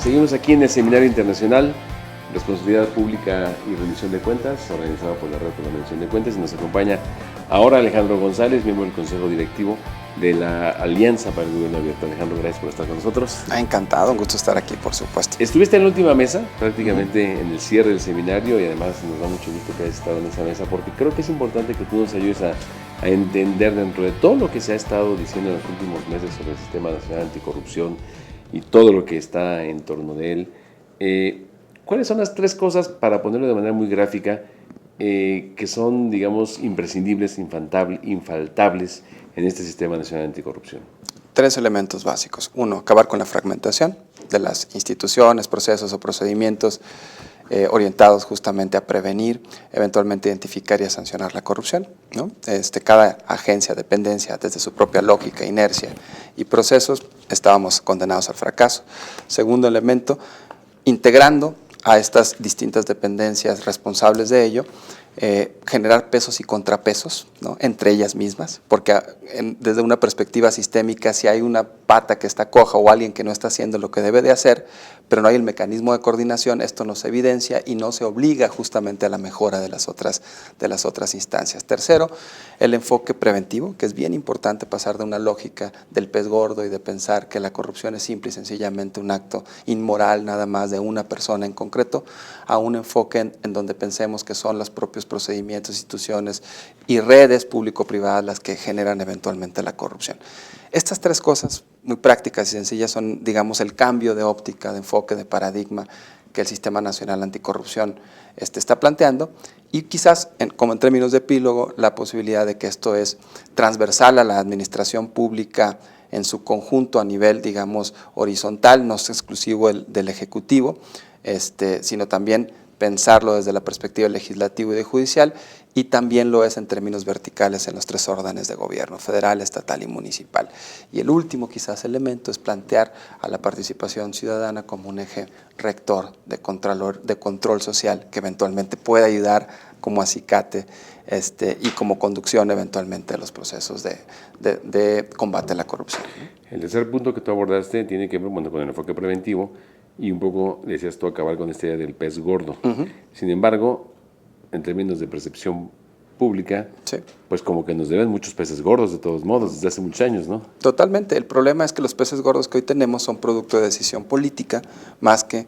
Seguimos aquí en el Seminario Internacional Responsabilidad Pública y Rendición de Cuentas, organizado por la Red por la Rendición de Cuentas, y nos acompaña ahora Alejandro González, miembro del Consejo Directivo de la Alianza para el Gobierno Abierto. Alejandro, gracias por estar con nosotros. Encantado, un gusto estar aquí, por supuesto. Estuviste en la última mesa, prácticamente en el cierre del seminario, y además nos da mucho gusto que hayas estado en esa mesa, porque creo que es importante que tú nos ayudes a entender, dentro de todo lo que se ha estado diciendo en los últimos meses sobre el Sistema Nacional Anticorrupción y todo lo que está en torno de él, ¿cuáles son las tres cosas, para ponerlo de manera muy gráfica, que son, digamos, imprescindibles, infaltables en este Sistema Nacional Anticorrupción? Tres elementos básicos. Uno, acabar con la fragmentación de las instituciones, procesos o procedimientos orientados justamente a prevenir, eventualmente identificar y a sancionar la corrupción, ¿no? Cada agencia, dependencia, desde su propia lógica, inercia y procesos, estábamos condenados al fracaso. Segundo elemento, integrando a estas distintas dependencias responsables de ello, generar pesos y contrapesos, ¿no?, entre ellas mismas, porque desde una perspectiva sistémica, si hay una pata que está coja o alguien que no está haciendo lo que debe de hacer, pero no hay el mecanismo de coordinación, esto no se evidencia y no se obliga justamente a la mejora de las otras instancias. Tercero, el enfoque preventivo, que es bien importante pasar de una lógica del pez gordo y de pensar que la corrupción es simple y sencillamente un acto inmoral nada más de una persona en concreto, a un enfoque en donde pensemos que son los propios procedimientos, instituciones y redes público-privadas las que generan eventualmente la corrupción. Estas tres cosas muy prácticas y sencillas son, digamos, el cambio de óptica, de enfoque, de paradigma que el Sistema Nacional Anticorrupción está planteando, y quizás, como en términos de epílogo, la posibilidad de que esto es transversal a la administración pública en su conjunto a nivel, digamos, horizontal, no es exclusivo del Ejecutivo, sino también pensarlo desde la perspectiva legislativa y de judicial, y también lo es en términos verticales en los tres órdenes de gobierno, federal, estatal y municipal. Y el último quizás elemento es plantear a la participación ciudadana como un eje rector de control social que eventualmente pueda ayudar como acicate y como conducción eventualmente de los procesos de combate a la corrupción. El tercer punto que tú abordaste tiene que ver, bueno, con el enfoque preventivo, y un poco decías tú acabar con esta idea del pez gordo. Sin embargo, en términos de percepción pública, sí, pues como que nos deben muchos peces gordos de todos modos, desde hace muchos años, ¿no? Totalmente. El problema es que los peces gordos que hoy tenemos son producto de decisión política más que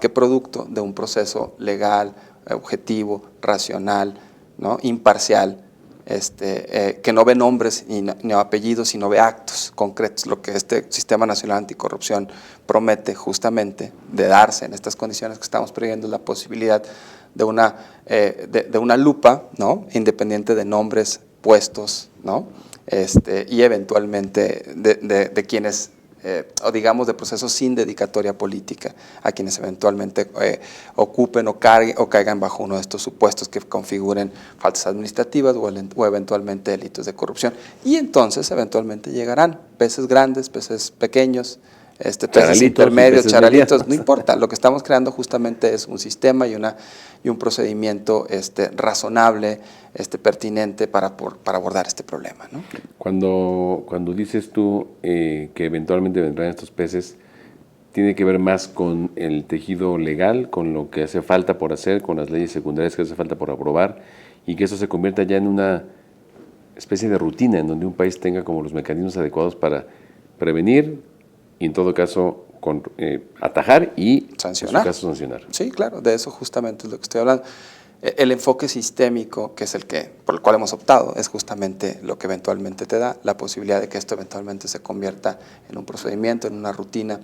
producto de un proceso legal, objetivo, racional, ¿no?, imparcial, que no ve nombres ni apellidos, sino ve actos concretos, lo que este Sistema Nacional Anticorrupción promete justamente de darse en estas condiciones que estamos previendo, la posibilidad de una lupa, ¿no?, independiente de nombres, puestos, ¿no?, y eventualmente de quienes, o digamos de procesos sin dedicatoria política, a quienes eventualmente ocupen o caigan bajo uno de estos supuestos que configuren faltas administrativas o eventualmente delitos de corrupción. Y entonces eventualmente llegarán peces grandes, peces pequeños, peces intermedios, charalitos, no importa. Lo que estamos creando justamente es un sistema y un procedimiento razonable, pertinente para abordar este problema, ¿no? Cuando dices tú que eventualmente vendrán estos peces, ¿tiene que ver más con el tejido legal, con lo que hace falta por hacer, con las leyes secundarias que hace falta por aprobar, y que eso se convierta ya en una especie de rutina en donde un país tenga como los mecanismos adecuados para prevenir y en todo caso atajar y sancionar? En su caso sancionar. Sí, claro, de eso justamente es lo que estoy hablando. El enfoque sistémico, que es por el cual hemos optado, es justamente lo que eventualmente te da la posibilidad de que esto eventualmente se convierta en un procedimiento, en una rutina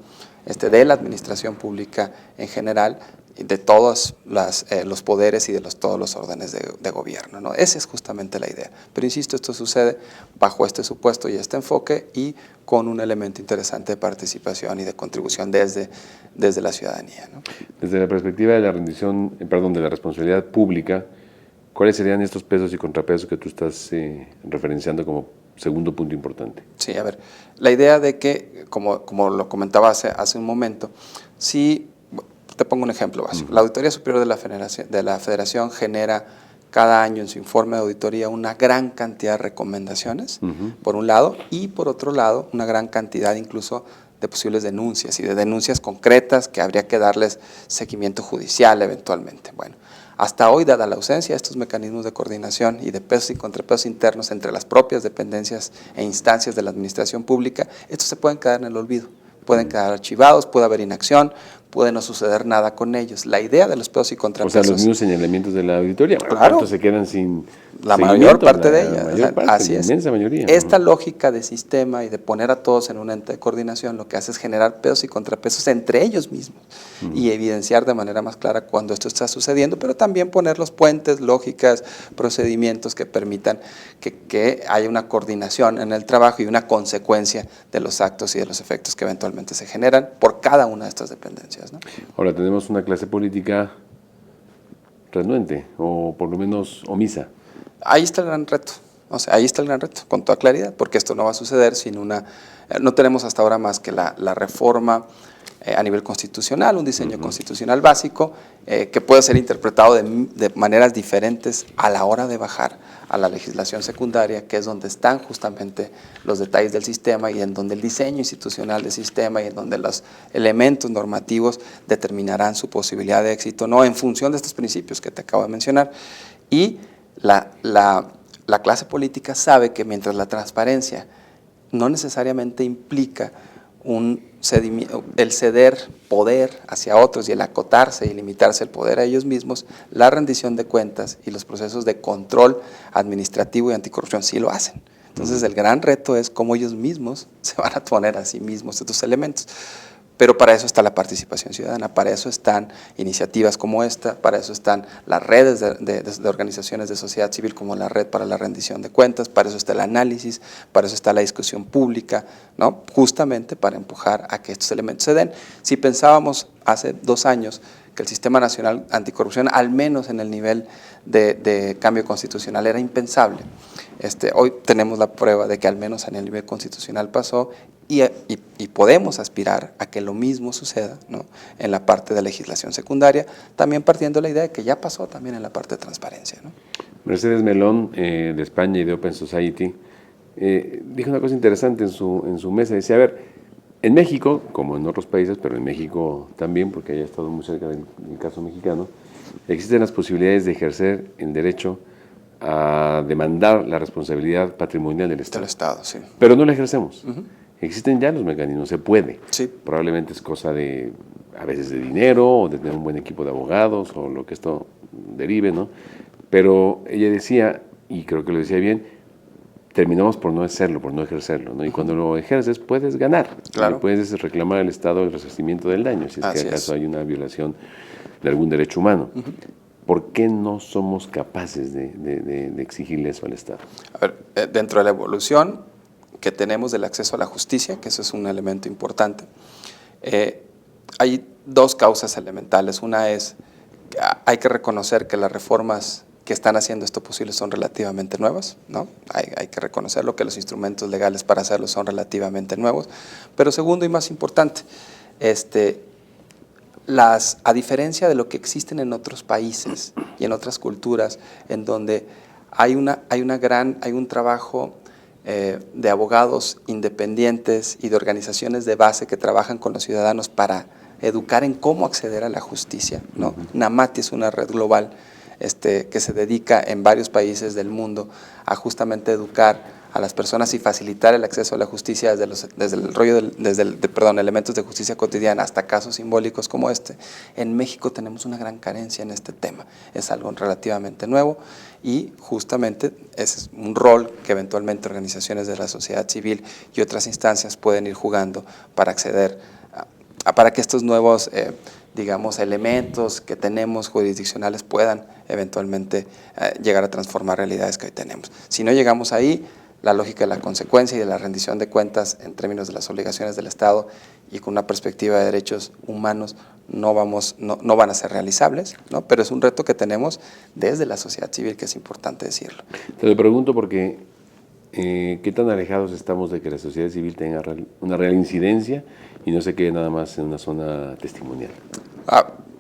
de la administración pública en general, de todos los poderes y de todos los órdenes de gobierno, ¿no? Esa es justamente la idea. Pero insisto, esto sucede bajo este supuesto y este enfoque, y con un elemento interesante de participación y de contribución desde la ciudadanía, ¿no? Desde la perspectiva de de la responsabilidad pública, ¿cuáles serían estos pesos y contrapesos que tú estás referenciando como segundo punto importante? Sí, a ver, la idea de que, como lo comentaba hace un momento, si te pongo un ejemplo básico. La Auditoría Superior de la Federación genera cada año en su informe de auditoría una gran cantidad de recomendaciones, por un lado, y por otro lado, una gran cantidad incluso de posibles denuncias y de denuncias concretas que habría que darles seguimiento judicial eventualmente. Bueno, hasta hoy, dada la ausencia de estos mecanismos de coordinación y de pesos y contrapesos internos entre las propias dependencias e instancias de la administración pública, estos se pueden quedar en el olvido, pueden quedar archivados, puede haber inacción, puede no suceder nada con ellos. La idea de los pesos y contrapesos… O sea, los mismos señalamientos de la auditoría, claro, se quedan sin la mayor parte de ellas. ellas. Así es. La inmensa mayoría. Esta lógica de sistema y de poner a todos en un ente de coordinación lo que hace es generar pesos y contrapesos entre ellos mismos y evidenciar de manera más clara cuando esto está sucediendo, pero también poner los puentes, lógicas, procedimientos que permitan que haya una coordinación en el trabajo y una consecuencia de los actos y de los efectos que eventualmente se generan por cada una de estas dependencias, ¿no? Ahora tenemos una clase política renuente o por lo menos omisa. Ahí está el gran reto, o sea, ahí está el gran reto, con toda claridad, porque esto no va a suceder sin una… no tenemos hasta ahora más que la reforma a nivel constitucional, un diseño constitucional básico que puede ser interpretado de maneras diferentes a la hora de bajar a la legislación secundaria, que es donde están justamente los detalles del sistema y en donde el diseño institucional del sistema y en donde los elementos normativos determinarán su posibilidad de éxito, no en función de estos principios que te acabo de mencionar. Y la clase política sabe que mientras la transparencia no necesariamente implica el ceder poder hacia otros y el acotarse y limitarse el poder a ellos mismos, la rendición de cuentas y los procesos de control administrativo y anticorrupción sí lo hacen. Entonces el gran reto es cómo ellos mismos se van a poner a sí mismos estos elementos. Pero para eso está la participación ciudadana, para eso están iniciativas como esta, para eso están las redes de organizaciones de sociedad civil como la Red para la Rendición de Cuentas, para eso está el análisis, para eso está la discusión pública, ¿no? Justamente para empujar a que estos elementos se den. Si pensábamos hace 2 años que el Sistema Nacional Anticorrupción, al menos en el nivel de cambio constitucional, era impensable, hoy tenemos la prueba de que al menos en el nivel constitucional pasó y podemos aspirar a que lo mismo suceda, ¿no?, en la parte de legislación secundaria, también partiendo de la idea de que ya pasó también en la parte de transparencia, ¿no? Mercedes Melón, de España y de Open Society, dijo una cosa interesante en su mesa. Decía, a ver, en México, como en otros países, pero en México también, porque haya estado muy cerca del caso mexicano, existen las posibilidades de ejercer el derecho a demandar la responsabilidad patrimonial del Estado. Del Estado, sí. Pero no la ejercemos. Existen ya los mecanismos, se puede. Sí. Probablemente es cosa de, a veces, de dinero, o de tener un buen equipo de abogados, o lo que esto derive, ¿no? Pero ella decía, y creo que lo decía bien, terminamos por no hacerlo, por no ejercerlo, ¿no? Y cuando lo ejerces puedes ganar. Claro. Puedes reclamar al Estado el resarcimiento del daño, si es que acaso hay una violación de algún derecho humano. ¿Por qué no somos capaces de exigirle eso al Estado? A ver, dentro de la evolución que tenemos del acceso a la justicia, que eso es un elemento importante, hay 2 causas elementales. Una es que hay que reconocer que las reformas que están haciendo esto posible son relativamente nuevas, ¿no? Hay que reconocerlo, que los instrumentos legales para hacerlo son relativamente nuevos. Pero segundo y más importante, a diferencia de lo que existen en otros países y en otras culturas, en donde hay un trabajo de abogados independientes y de organizaciones de base que trabajan con los ciudadanos para educar en cómo acceder a la justicia, ¿no? NAMATI es una red global que se dedica en varios países del mundo a justamente educar a las personas y facilitar el acceso a la justicia desde elementos de justicia cotidiana hasta casos simbólicos como este. En México tenemos una gran carencia en este tema, es algo relativamente nuevo y justamente ese es un rol que eventualmente organizaciones de la sociedad civil y otras instancias pueden ir jugando para acceder para que estos nuevos elementos que tenemos jurisdiccionales puedan eventualmente llegar a transformar realidades que hoy tenemos. Si no llegamos ahí, la lógica de la consecuencia y de la rendición de cuentas en términos de las obligaciones del Estado y con una perspectiva de derechos humanos no van a ser realizables, ¿no? Pero es un reto que tenemos desde la sociedad civil, que es importante decirlo. Te lo pregunto porque ¿qué tan alejados estamos de que la sociedad civil tenga una real incidencia y no se quede nada más en una zona testimonial?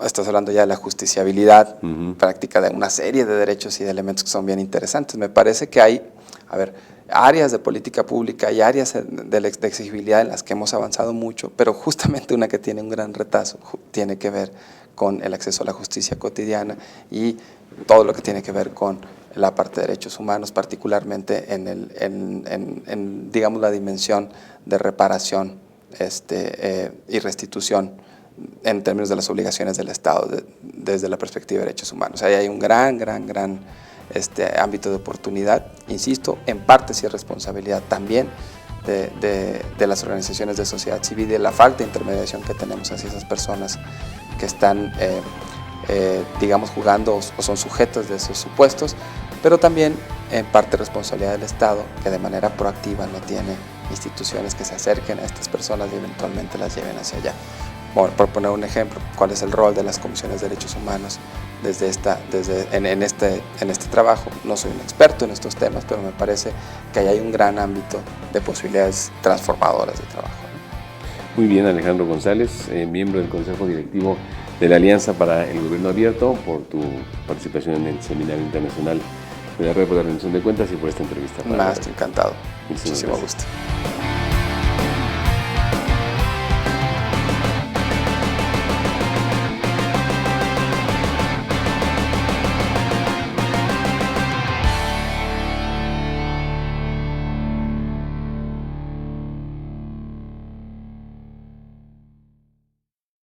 Estás hablando ya de la justiciabilidad práctica de una serie de derechos y de elementos que son bien interesantes. Me parece que hay a ver, áreas de política pública y áreas de exigibilidad en las que hemos avanzado mucho, pero justamente una que tiene un gran retazo tiene que ver con el acceso a la justicia cotidiana y todo lo que tiene que ver con la parte de derechos humanos, particularmente en digamos, la dimensión de reparación y restitución en términos de las obligaciones del Estado desde la perspectiva de derechos humanos. Ahí hay un gran ámbito de oportunidad, insisto, en parte sí es responsabilidad también de las organizaciones de sociedad civil, de la falta de intermediación que tenemos hacia esas personas que están, digamos, jugando o son sujetos de esos supuestos, pero también en parte responsabilidad del Estado, que de manera proactiva no tiene instituciones que se acerquen a estas personas y eventualmente las lleven hacia allá. Bueno, por poner un ejemplo, ¿cuál es el rol de las comisiones de derechos humanos en este trabajo? No soy un experto en estos temas, pero me parece que ahí hay un gran ámbito de posibilidades transformadoras de trabajo. Muy bien, Alejandro González, miembro del Consejo Directivo de la Alianza para el Gobierno Abierto, por tu participación en el Seminario Internacional de la Red por la Rendición de Cuentas y por esta entrevista. Más encantado. Muchísimo gusto.